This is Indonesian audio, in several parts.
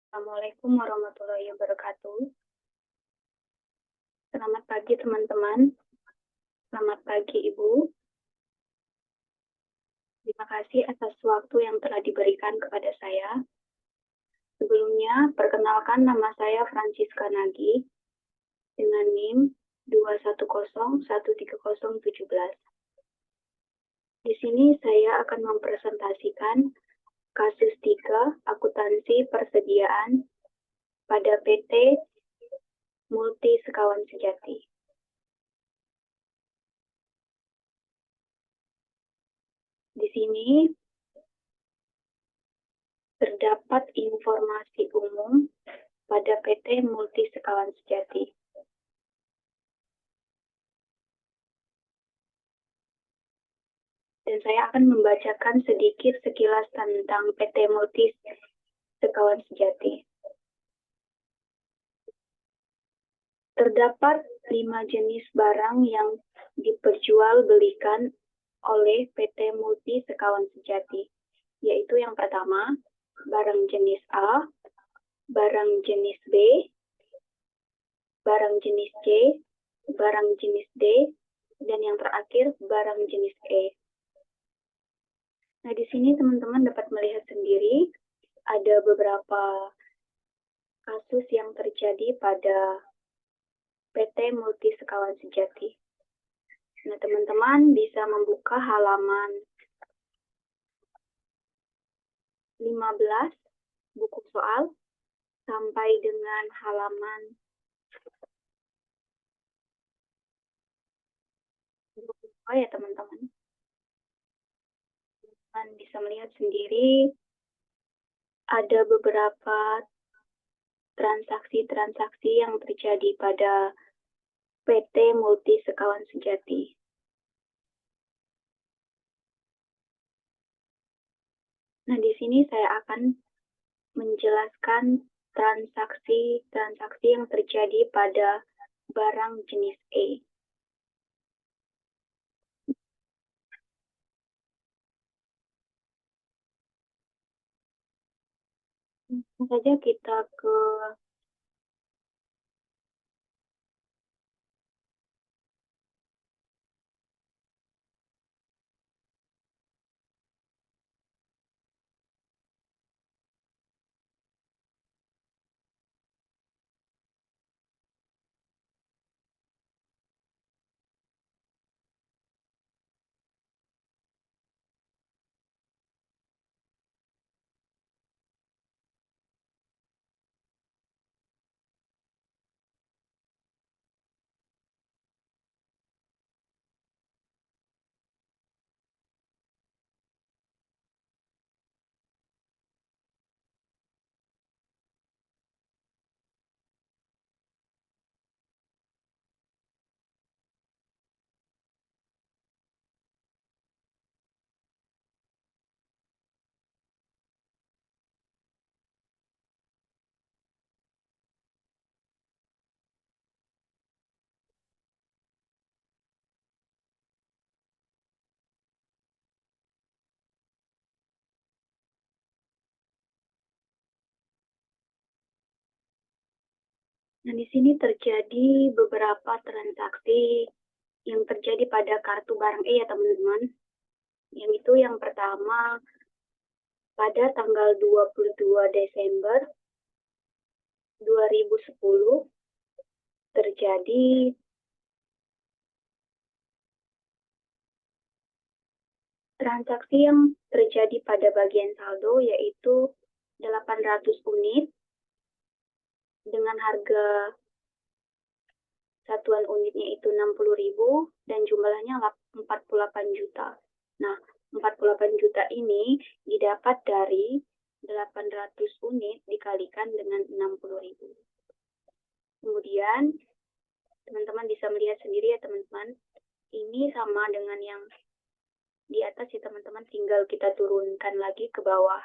Assalamualaikum warahmatullahi wabarakatuh. Selamat pagi teman-teman. Selamat pagi Ibu. Terima kasih atas waktu yang telah diberikan kepada saya. Sebelumnya, perkenalkan nama saya Francisca Nagi dengan NIM 21013013017. Di sini saya akan mempresentasikan kasus 3 akuntansi persediaan pada PT Multi Sekawan Sejati. Di sini terdapat informasi umum pada PT Multi Sekawan Sejati. Dan saya akan membacakan sedikit sekilas tentang PT Multi Sekawan Sejati. Terdapat 5 jenis barang yang diperjualbelikan oleh PT Multi Sekawan Sejati, yaitu yang pertama, barang jenis A, barang jenis B, barang jenis C, barang jenis D, dan yang terakhir, barang jenis E. Nah, di sini teman-teman dapat melihat sendiri ada beberapa kasus yang terjadi pada PT Multi Sekawan Sejati. Nah, teman-teman bisa membuka halaman 15 buku soal sampai dengan halaman 22 ya teman-teman. Teman bisa melihat sendiri ada beberapa transaksi-transaksi yang terjadi pada PT Multi Sekawan Sejati. Nah, di sini saya akan menjelaskan transaksi-transaksi yang terjadi pada barang jenis E. Langsung saja kita ke Nah, di sini terjadi beberapa transaksi yang terjadi pada kartu barang E ya teman-teman. Yang itu yang pertama, pada tanggal 22 Desember 2010 terjadi transaksi yang terjadi pada bagian saldo yaitu 800 unit dengan harga satuan unitnya itu 60.000 dan jumlahnya 48 juta. Nah, 48 juta ini didapat dari 800 unit dikalikan dengan 60.000. Kemudian, teman-teman bisa melihat sendiri ya teman-teman, ini sama dengan yang di atas ya teman-teman, tinggal kita turunkan lagi ke bawah.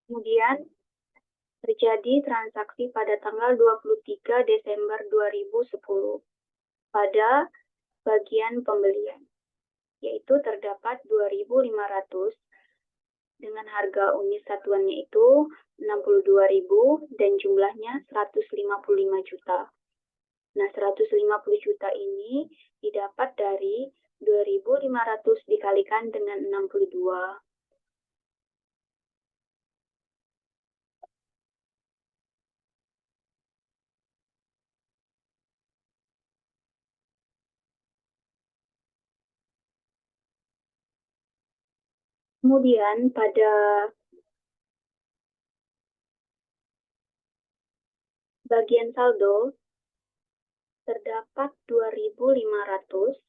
Kemudian, terjadi transaksi pada tanggal 23 Desember 2010 pada bagian pembelian, yaitu terdapat 2.500 dengan dengan harga unit satuannya itu 62.000 dan jumlahnya 155 juta. Nah, 150 juta ini didapat dari 2.500 dikalikan dengan 62. Kemudian pada bagian saldo terdapat 2.500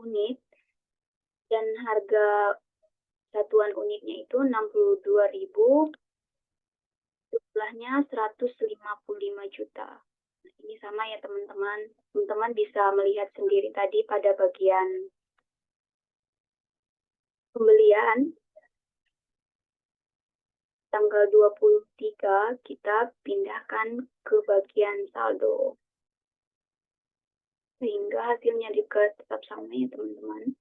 unit dan harga satuan unitnya itu 62.000, jumlahnya 155 juta. Nah, ini sama ya teman-teman. Teman-teman bisa melihat sendiri tadi pada bagian pembelian tanggal 23 kita pindahkan ke bagian saldo. Sehingga hasilnya juga tetap sama ya teman-teman.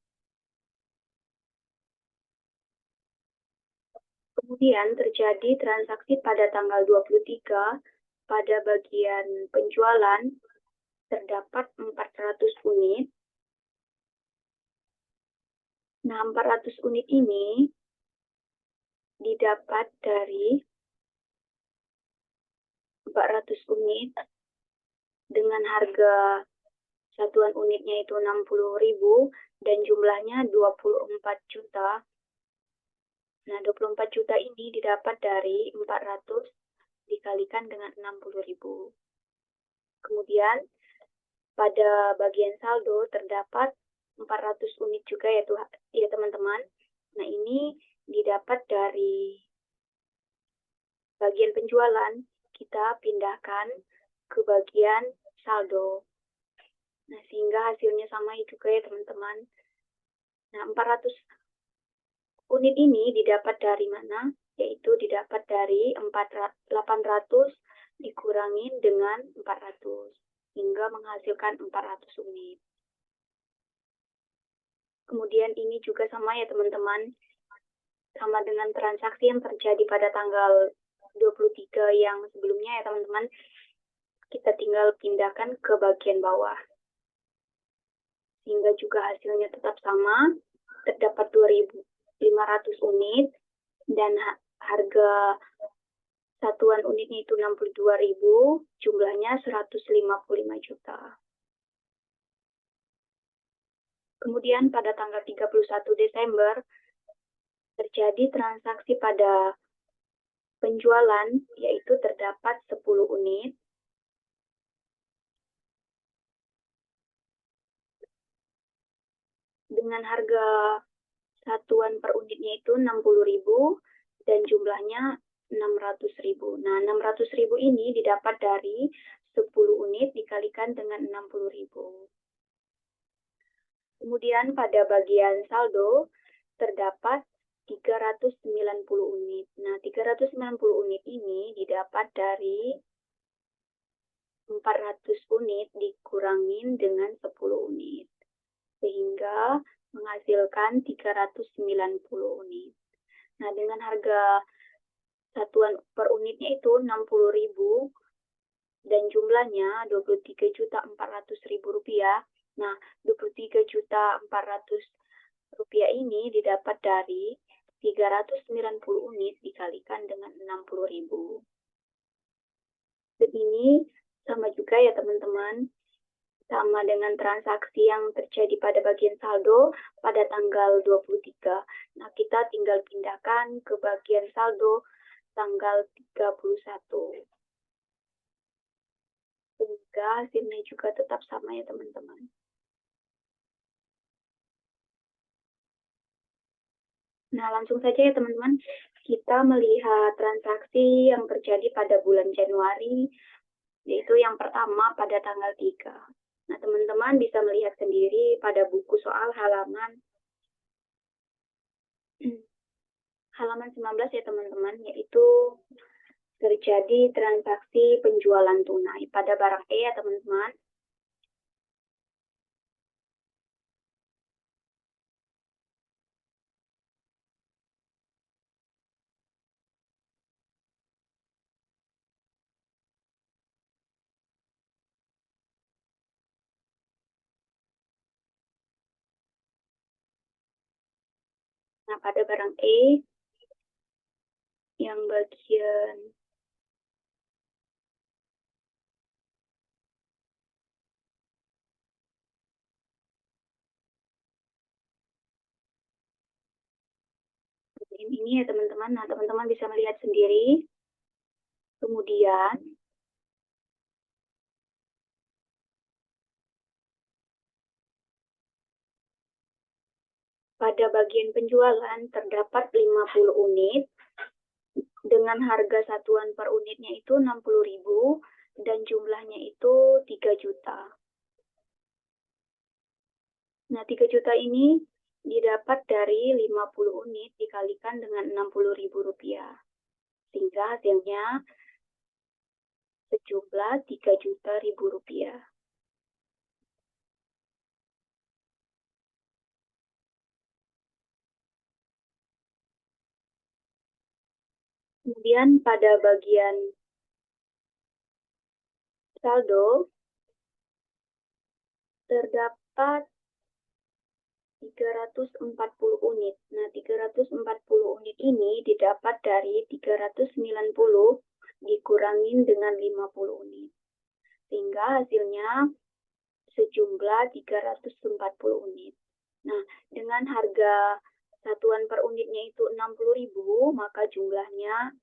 Kemudian terjadi transaksi pada tanggal 23 pada bagian penjualan terdapat 400 unit. Nah, 400 unit ini didapat dari 400 unit dengan harga satuan unitnya itu 60.000 dan jumlahnya 24 juta. Nah, 24 juta ini didapat dari 400 dikalikan dengan 60.000. Kemudian pada bagian saldo terdapat 400 unit juga ya teman-teman. Nah, ini didapat dari bagian penjualan, kita pindahkan ke bagian saldo. Nah, sehingga hasilnya sama juga ya teman-teman. Nah, 400 unit ini didapat dari mana? Yaitu didapat dari 800 dikurangin dengan 400, hingga menghasilkan 400 unit. Kemudian ini juga sama ya teman-teman, sama dengan transaksi yang terjadi pada tanggal 23 yang sebelumnya ya teman-teman. Kita tinggal pindahkan ke bagian bawah. Sehingga juga hasilnya tetap sama, terdapat 2.500 unit, dan harga satuan unitnya itu 62.000, jumlahnya 155 juta. Kemudian pada tanggal 31 Desember, terjadi transaksi pada penjualan, yaitu terdapat 10 unit. Dengan harga satuan per unitnya itu 60.000 dan jumlahnya 600.000. Nah, 600.000 ini didapat dari 10 unit dikalikan dengan 60.000. Kemudian pada bagian saldo terdapat 390 unit. Nah, 390 unit ini didapat dari 400 unit dikurangin dengan 10 unit. Sehingga menghasilkan 390 unit. Nah, dengan harga satuan per unitnya itu 60.000 dan jumlahnya 23.400.000 rupiah. Nah, 23.400.000 rupiah ini didapat dari 390 unit dikalikan dengan 60.000. Dan ini sama juga ya teman-teman, sama dengan transaksi yang terjadi pada bagian saldo pada tanggal 23. Nah, kita tinggal pindahkan ke bagian saldo tanggal 31. Sehingga hasilnya juga tetap sama ya teman-teman. Nah, langsung saja ya teman-teman, kita melihat transaksi yang terjadi pada bulan Januari, yaitu yang pertama pada tanggal 3. Nah, teman-teman bisa melihat sendiri pada buku soal halaman 19 ya teman-teman, yaitu terjadi transaksi penjualan tunai pada barang E ya teman-teman. Nah, pada barang E, yang bagian ini ya teman-teman. Nah, teman-teman bisa melihat sendiri. Kemudian, pada bagian penjualan terdapat 50 unit dengan harga satuan per unitnya itu 60.000 dan jumlahnya itu 3 juta. Nah, 3 juta ini didapat dari 50 unit dikalikan dengan 60.000 rupiah. Sehingga hasilnya sejumlah 3 juta ribu rupiah. Kemudian pada bagian saldo terdapat 340 unit. Nah, 340 unit ini didapat dari 390 dikurangin dengan 50 unit. Sehingga hasilnya sejumlah 340 unit. Nah, dengan harga satuan per unitnya itu 60.000, maka jumlahnya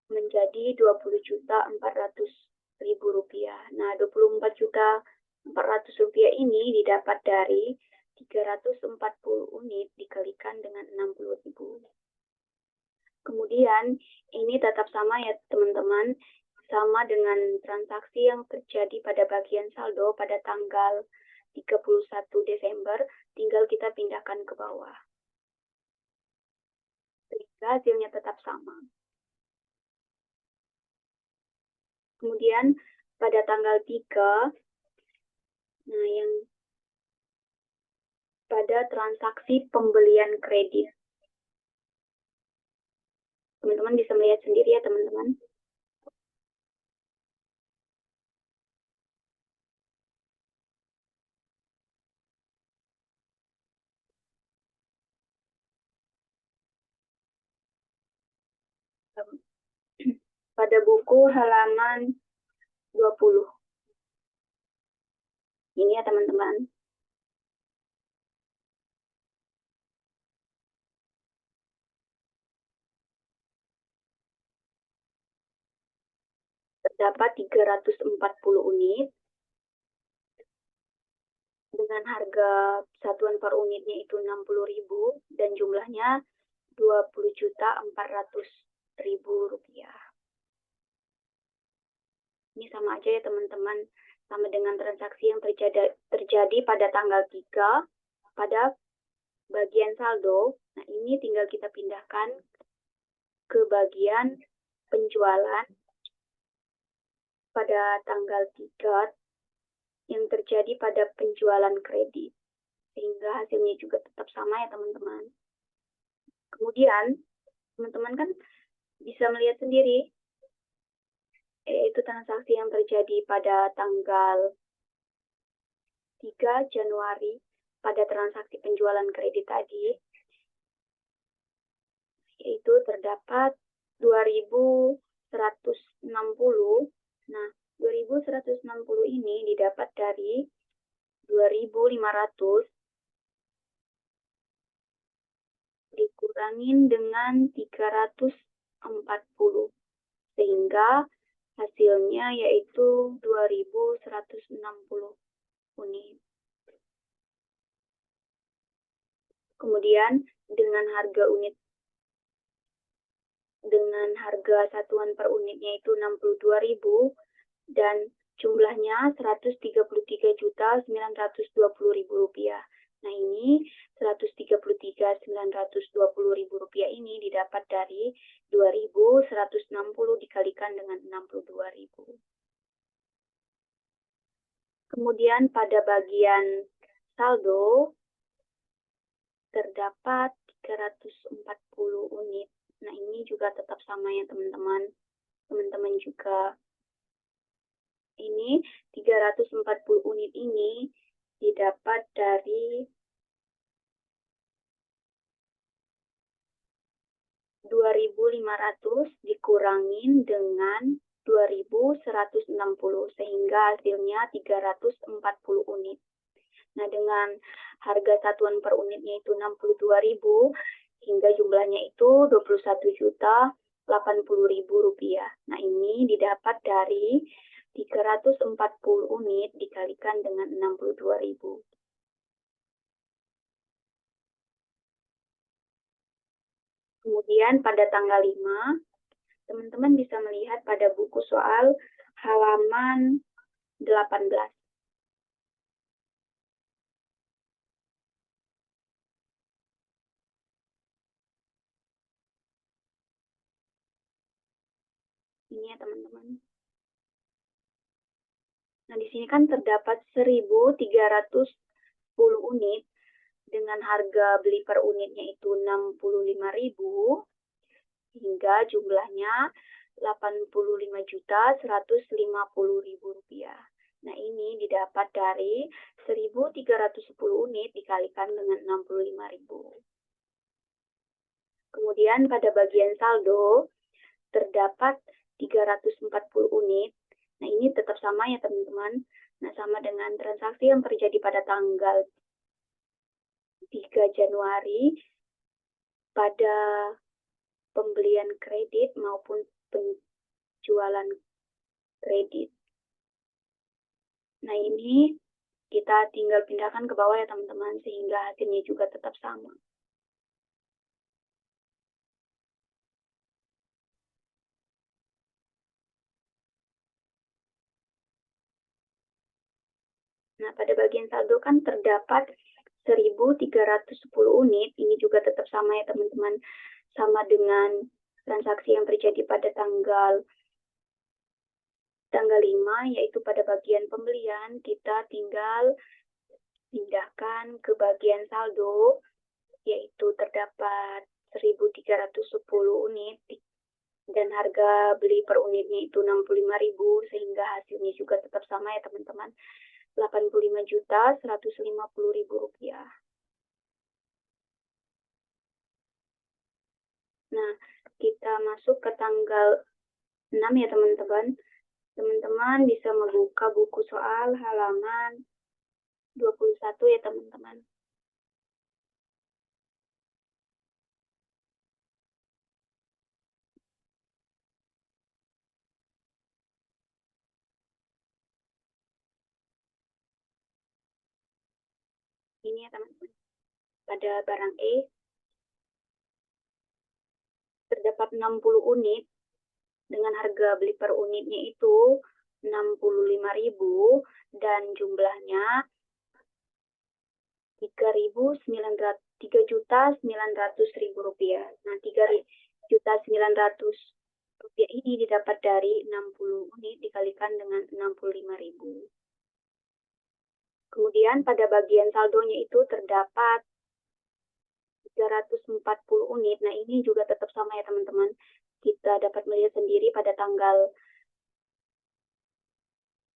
menjadi 20.400.000 rupiah. Nah, 24.400.000 rupiah ini didapat dari 340 unit dikalikan dengan 60.000. Kemudian, ini tetap sama ya teman-teman, sama dengan transaksi yang terjadi pada bagian saldo pada tanggal 31 Desember, tinggal kita pindahkan ke bawah. Sehingga hasilnya tetap sama. Kemudian pada tanggal 3, nah yang pada transaksi pembelian kredit. Teman-teman bisa melihat sendiri ya teman-teman. Pada buku halaman 20. Ini ya teman-teman. Terdapat 340 unit dengan harga satuan per unitnya itu 60.000 dan jumlahnya 20.400.000 rupiah. Ini sama aja ya teman-teman, sama dengan transaksi yang terjadi pada tanggal 3 pada bagian saldo. Nah, ini tinggal kita pindahkan ke bagian penjualan pada tanggal 3 yang terjadi pada penjualan kredit. Sehingga hasilnya juga tetap sama ya teman-teman. Kemudian, teman-teman kan bisa melihat sendiri, yaitu transaksi yang terjadi pada tanggal 3 Januari pada transaksi penjualan kredit tadi, yaitu terdapat 2.160. Nah, 2.160 ini didapat dari 2.500 dikurangin dengan 340. Sehingga hasilnya yaitu 2.160 unit. Kemudian dengan harga satuan per unitnya itu 62.000 dan jumlahnya 133.920.000 rupiah. Nah, ini 133.920.000 rupiah ini didapat dari 2.160 dikalikan dengan 62.000. Kemudian pada bagian saldo terdapat 340 unit. Nah, ini juga tetap sama ya teman-teman. Teman-teman juga ini 340 unit ini didapat dari 2.500 dikurangin dengan 2.160 sehingga hasilnya 340 unit. Nah, dengan harga satuan per unitnya itu 62.000 hingga jumlahnya itu 21.080.000 rupiah. Nah, ini didapat dari 340 unit dikalikan dengan 62.000. Kemudian pada tanggal 5, teman-teman bisa melihat pada buku soal halaman 18. Ini ya teman-teman. Nah, di sini kan terdapat 1.310 unit dengan harga beli per unitnya itu 65.000 hingga jumlahnya 85.150.000 rupiah. Nah, ini didapat dari 1.310 unit dikalikan dengan 65.000. Kemudian pada bagian saldo terdapat 340 unit. Nah, ini tetap sama ya teman-teman. Nah, sama dengan transaksi yang terjadi pada tanggal 3 Januari pada pembelian kredit maupun penjualan kredit. Nah, ini kita tinggal pindahkan ke bawah ya teman-teman, sehingga hasilnya juga tetap sama. Nah, pada bagian saldo kan terdapat 1.310 unit, ini juga tetap sama ya teman-teman, sama dengan transaksi yang terjadi pada tanggal 5, yaitu pada bagian pembelian, kita tinggal pindahkan ke bagian saldo, yaitu terdapat 1.310 unit, dan harga beli per unitnya itu 65.000, sehingga hasilnya juga tetap sama ya teman-teman, 85.150.000 rupiah. Nah, kita masuk ke tanggal 6 ya teman-teman. Teman-teman bisa membuka buku soal halaman 21 ya teman-teman. Ini ya teman-teman. Pada barang E terdapat 60 unit dengan harga beli per unitnya itu 65.000 dan jumlahnya 3.900.000 rupiah. Nah, 3.900.000 rupiah ini didapat dari 60 unit dikalikan dengan 65.000. Kemudian pada bagian saldonya itu terdapat 340 unit. Nah, ini juga tetap sama ya teman-teman. Kita dapat melihat sendiri pada tanggal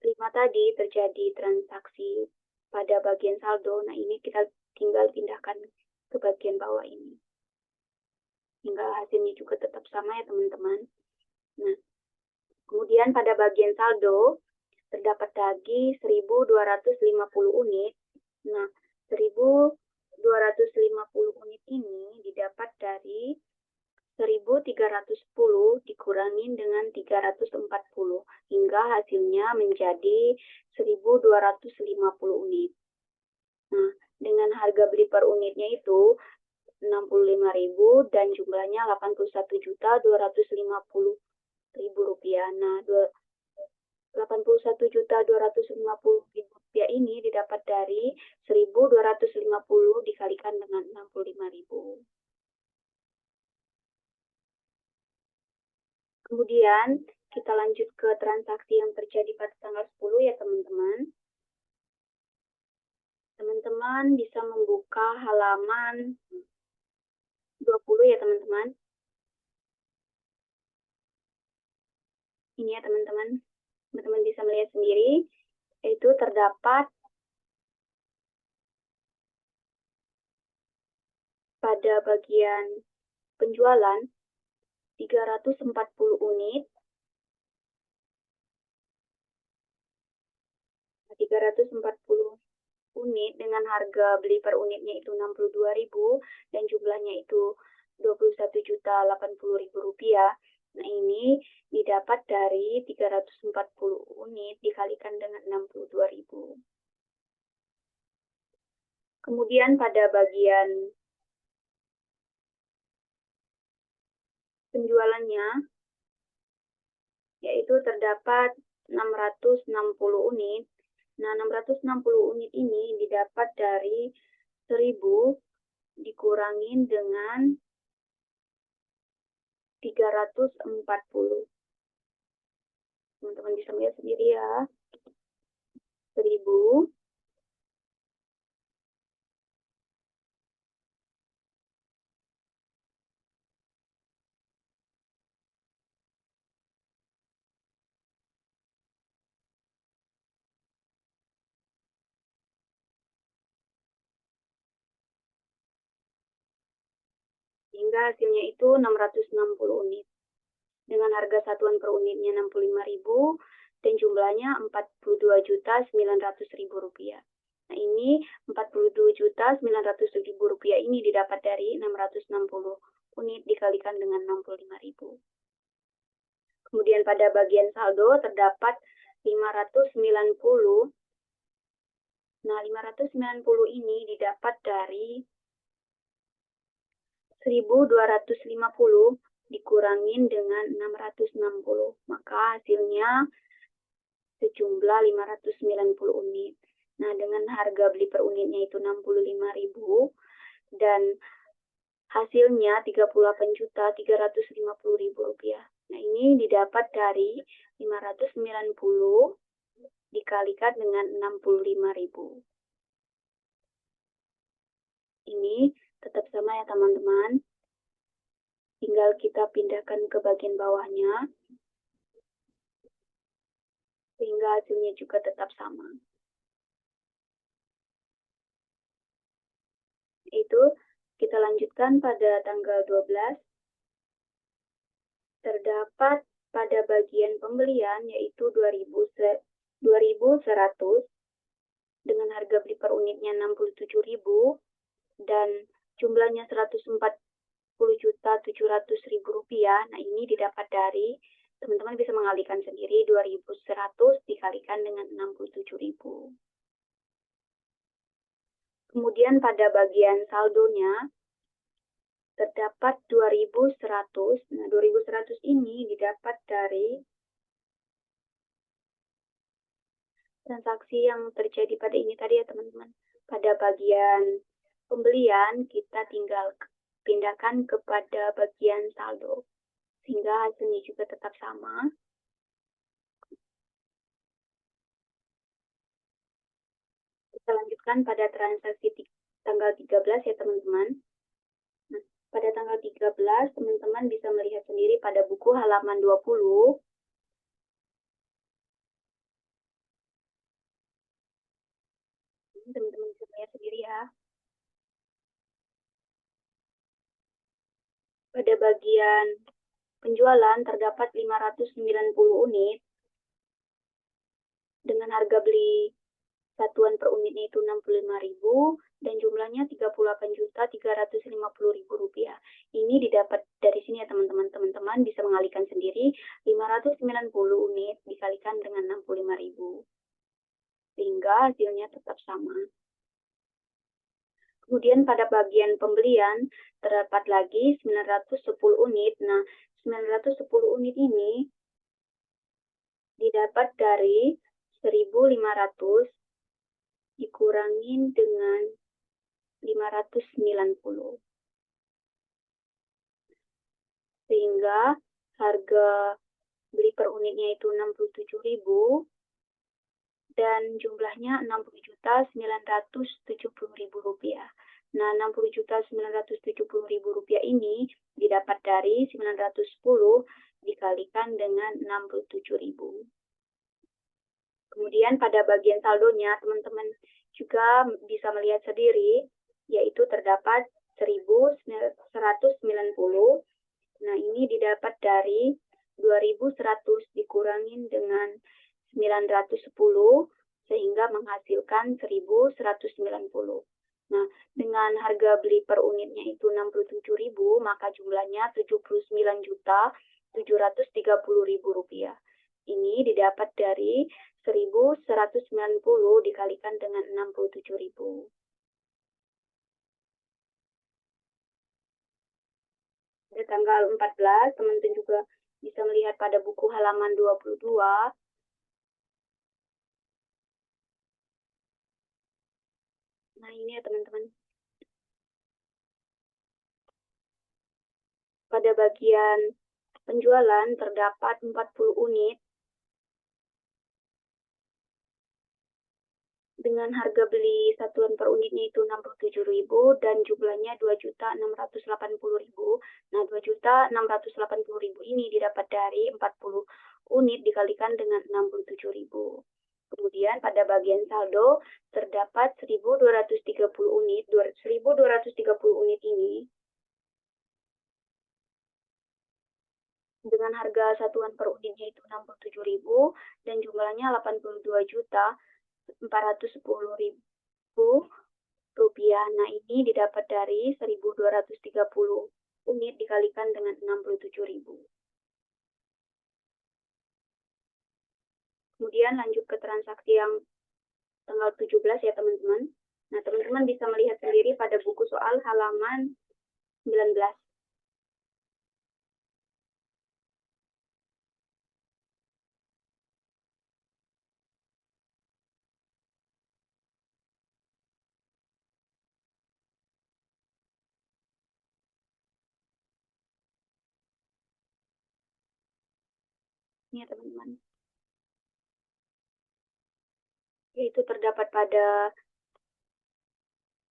5 tadi terjadi transaksi pada bagian saldo. Nah, ini kita tinggal pindahkan ke bagian bawah ini. Hingga hasilnya juga tetap sama ya teman-teman. Nah, kemudian pada bagian saldo terdapat lagi 1.250 unit. Nah, 1.250 unit ini didapat dari 1.310 dikurangin dengan 340 hingga hasilnya menjadi 1.250 unit. Nah, dengan harga beli per unitnya itu 65.000 dan jumlahnya 81.250.000 rupiah. Nah, 81.250.000 rupiah ini didapat dari 1.250 dikalikan dengan 65.000. Kemudian kita lanjut ke transaksi yang terjadi pada tanggal 10 ya teman-teman. Teman-teman bisa membuka halaman 20 ya teman-teman. Ini ya teman-teman. Teman-teman bisa melihat sendiri, yaitu terdapat pada bagian penjualan 340 unit. 340 unit dengan harga beli per unitnya itu 62.000 dan jumlahnya itu 21.080.000 rupiah. Nah, ini didapat dari 340 unit dikalikan dengan 62.000. Kemudian pada bagian penjualannya, yaitu terdapat 660 unit. Nah, 660 unit ini didapat dari 1.000 dikurangin dengan 340. Teman-teman bisa lihat sendiri ya. 1.000 sehingga hasilnya itu 660 unit. Dengan harga satuan per unitnya 65.000 dan jumlahnya 42.900.000 rupiah. Nah, ini 42.900.000 rupiah ini didapat dari 660 unit dikalikan dengan 65.000. Kemudian pada bagian saldo terdapat 590. Nah, 590 ini didapat dari 1.250 dikurangin dengan 660, maka hasilnya sejumlah 590 unit. Nah, dengan harga beli per unitnya itu 65.000 dan hasilnya 38.350.000 rupiah. Nah, ini didapat dari 590 dikalikan dengan 65.000. Ini tetap sama ya teman-teman. Tinggal kita pindahkan ke bagian bawahnya, sehingga hasilnya juga tetap sama. Itu kita lanjutkan pada tanggal 12. Terdapat pada bagian pembelian yaitu 2.100 dengan harga beli per unitnya 67.000 dan jumlahnya 140.700.000 rupiah. Nah, ini didapat dari, teman-teman bisa mengalihkan sendiri, 2.100 dikalikan dengan 67.000. Kemudian pada bagian saldonya terdapat 2.100. Nah, 2.100 ini didapat dari transaksi yang terjadi pada ini tadi ya teman-teman. Pada bagian pembelian kita tinggal pindahkan kepada bagian saldo, sehingga hasilnya juga tetap sama. Kita lanjutkan pada transaksi tanggal 13 ya teman-teman. Nah, pada tanggal 13, teman-teman bisa melihat sendiri pada buku halaman 20. Teman-teman bisa melihat sendiri ya. Pada bagian penjualan terdapat 590 unit dengan harga beli satuan per unitnya itu 65.000 dan jumlahnya 38.350.000 rupiah. Ini didapat dari sini ya teman-teman. Teman-teman bisa mengalihkan sendiri 590 unit dikalikan dengan 65.000. Sehingga hasilnya tetap sama. Kemudian pada bagian pembelian terdapat lagi 910 unit. Nah, 910 unit ini didapat dari 1.500 dikurangin dengan 590. Sehingga harga beli per unitnya itu 67.000 dan jumlahnya 60.970.000 rupiah. Nah, 60.970.000 rupiah ini didapat dari 910 dikalikan dengan 67.000. Kemudian pada bagian saldonya, teman-teman juga bisa melihat sendiri, yaitu terdapat 1.190 Nah, ini didapat dari 2.100 dikurangin dengan 910 sehingga menghasilkan 1.190. Nah, dengan harga beli per unitnya itu 67.000, maka jumlahnya 79.730.000 rupiah. Ini didapat dari 1.190 dikalikan dengan 67.000. Pada tanggal 14, teman-teman juga bisa melihat pada buku halaman 22. Nah, ini ya teman-teman. Pada bagian penjualan terdapat 40 unit dengan harga beli satuan per unitnya itu 67.000 dan jumlahnya 2.680.000. Nah, 2.680.000 ini didapat dari 40 unit dikalikan dengan 67.000. Kemudian pada bagian saldo terdapat 1.230 unit. 1.230 unit ini dengan harga satuan per unitnya itu 67.000 dan jumlahnya 82.410.000 rupiah. Nah, ini didapat dari 1.230 unit dikalikan dengan 67.000. Kemudian lanjut ke transaksi yang tanggal 17 ya teman-teman. Nah, teman-teman bisa melihat sendiri pada buku soal halaman 19. Ini ya teman-teman. Yaitu terdapat pada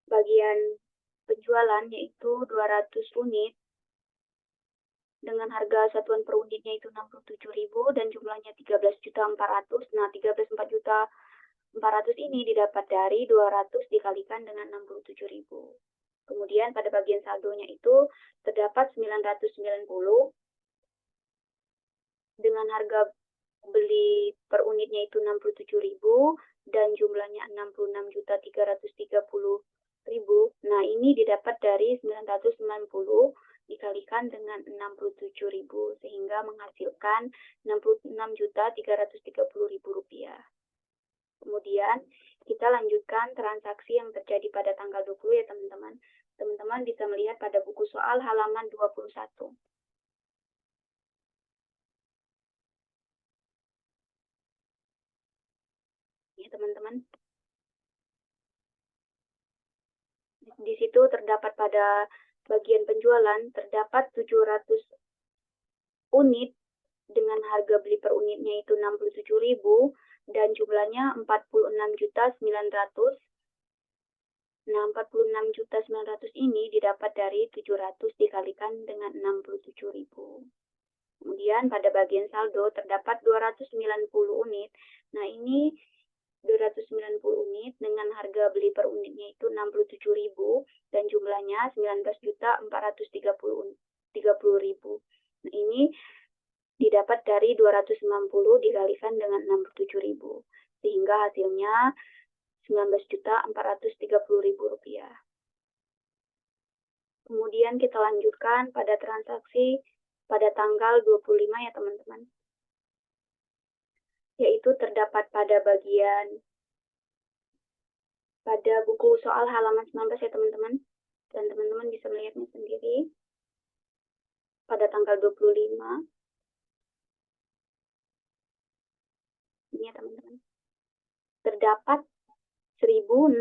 bagian penjualan yaitu 200 unit dengan harga satuan per unitnya itu 67.000 dan jumlahnya 13.400. Nah, 13.400 ini didapat dari 200 dikalikan dengan 67.000. Kemudian pada bagian saldonya itu terdapat 990 dengan harga beli per unitnya itu 67.000 dan jumlahnya 66.330.000. Nah, ini didapat dari 990 dikalikan dengan 67.000 sehingga menghasilkan 66.330.000 rupiah. Kemudian kita lanjutkan transaksi yang terjadi pada tanggal 20 ya teman-teman. Teman-teman bisa melihat pada buku soal halaman 21. Ya teman-teman. Di situ terdapat pada bagian penjualan terdapat 700 unit dengan harga beli per unitnya itu 67.000 dan jumlahnya 46.900. Nah, 46.900 ini didapat dari 700 dikalikan dengan 67.000. Kemudian pada bagian saldo terdapat 290 unit. Nah, ini 290 unit dengan harga beli per unitnya itu 67.000 dan jumlahnya 19.430.000. Nah, ini didapat dari 290 dikalikan dengan 67.000 sehingga hasilnya 19.430.000 rupiah. Kemudian kita lanjutkan pada transaksi pada tanggal 25 ya teman-teman. Yaitu terdapat pada bagian pada buku soal halaman 19 ya teman-teman. Dan teman-teman bisa melihatnya sendiri pada tanggal 25. Ini ya teman-teman. Terdapat 1.650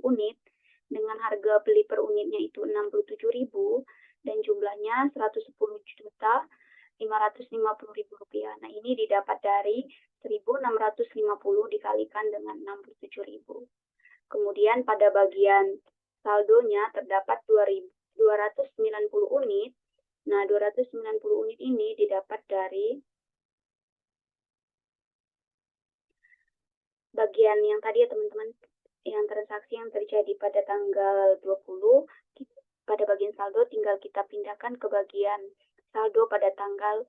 unit dengan harga beli per unitnya itu 67.000 dan jumlahnya 110.550.000 rupiah. Nah, ini didapat dari 1.650 dikalikan dengan 67.000. Kemudian pada bagian saldonya terdapat 290 unit. Nah, 290 unit ini didapat dari bagian yang tadi ya teman-teman, yang transaksi yang terjadi pada tanggal 20, pada bagian saldo tinggal kita pindahkan ke bagian saldo pada tanggal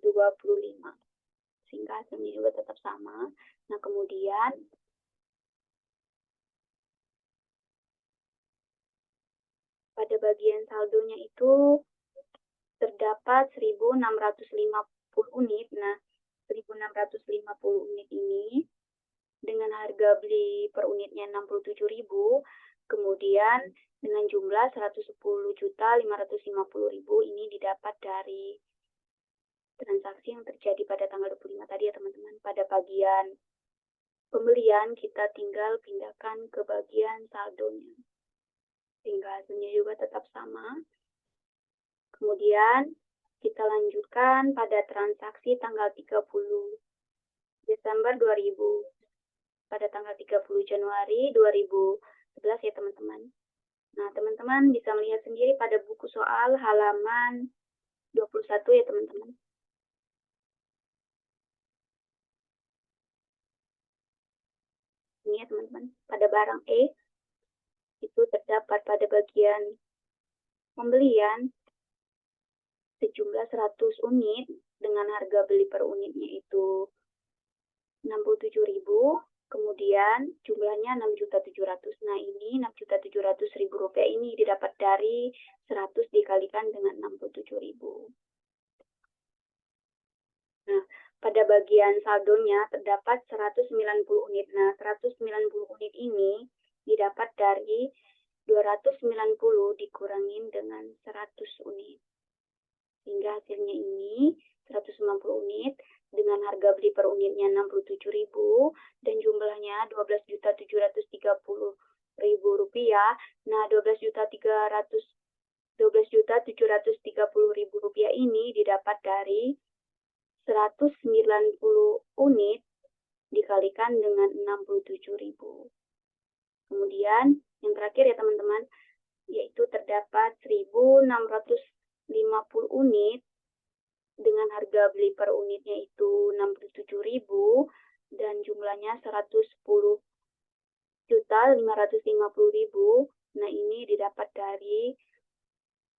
25. Sehingga hasilnya juga tetap sama. Nah, kemudian pada bagian saldonya itu terdapat 1.650 unit. Nah, 1.650 unit ini dengan harga beli per unitnya 67.000, kemudian dengan jumlah 110.550.000 ini didapat dari transaksi yang terjadi pada tanggal 25 tadi ya teman-teman. Pada bagian pembelian kita tinggal pindahkan ke bagian saldonya. Sehingga hasilnya juga tetap sama. Kemudian kita lanjutkan pada transaksi tanggal 30 Desember 2000 pada tanggal 30 Januari 2011 ya teman-teman. Nah, teman-teman bisa melihat sendiri pada buku soal halaman 21 ya teman-teman. Ini ya teman-teman, pada barang E itu terdapat pada bagian pembelian sejumlah 100 unit dengan harga beli per unitnya itu 67.000, kemudian jumlahnya 6.700.000. Nah, ini 6.700.000 rupiah ini didapat dari 100 dikalikan dengan 67.000. Nah, pada bagian saldonya terdapat 190 unit. Nah, 190 unit ini didapat dari 290 dikurangin dengan 100 unit. Sehingga hasilnya ini 190 unit dengan harga beli per unitnya 67.000 dan jumlahnya 12.730.000 rupiah. Nah, 12.730.000 rupiah ini didapat dari 190 unit dikalikan dengan 67.000. Kemudian yang terakhir ya teman-teman, yaitu terdapat 1.650 unit dengan harga beli per unitnya itu 67.000 dan jumlahnya 110.550.000. Nah, ini didapat dari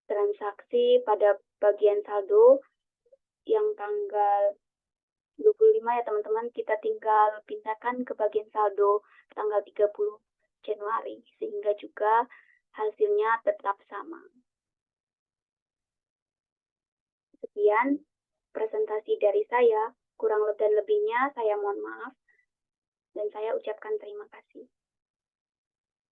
transaksi pada bagian saldo yang tanggal 25 ya teman-teman, kita tinggal pindahkan ke bagian saldo tanggal 30 Januari sehingga juga hasilnya tetap sama. Sekian presentasi dari saya, kurang dan lebihnya saya mohon maaf dan saya ucapkan terima kasih.